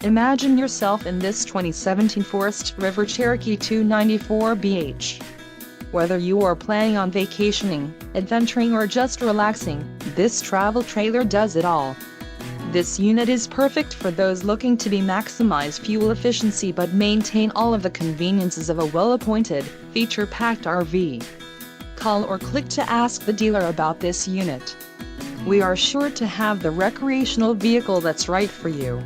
Imagine yourself in this 2017 Forest River Cherokee 294BH. Whether you are planning on vacationing, adventuring or just relaxing, this travel trailer does it all. This unit is perfect for those looking to maximize fuel efficiency but maintain all of the conveniences of a well-appointed, feature-packed RV. Call or click to ask the dealer about this unit. We are sure to have the recreational vehicle that's right for you.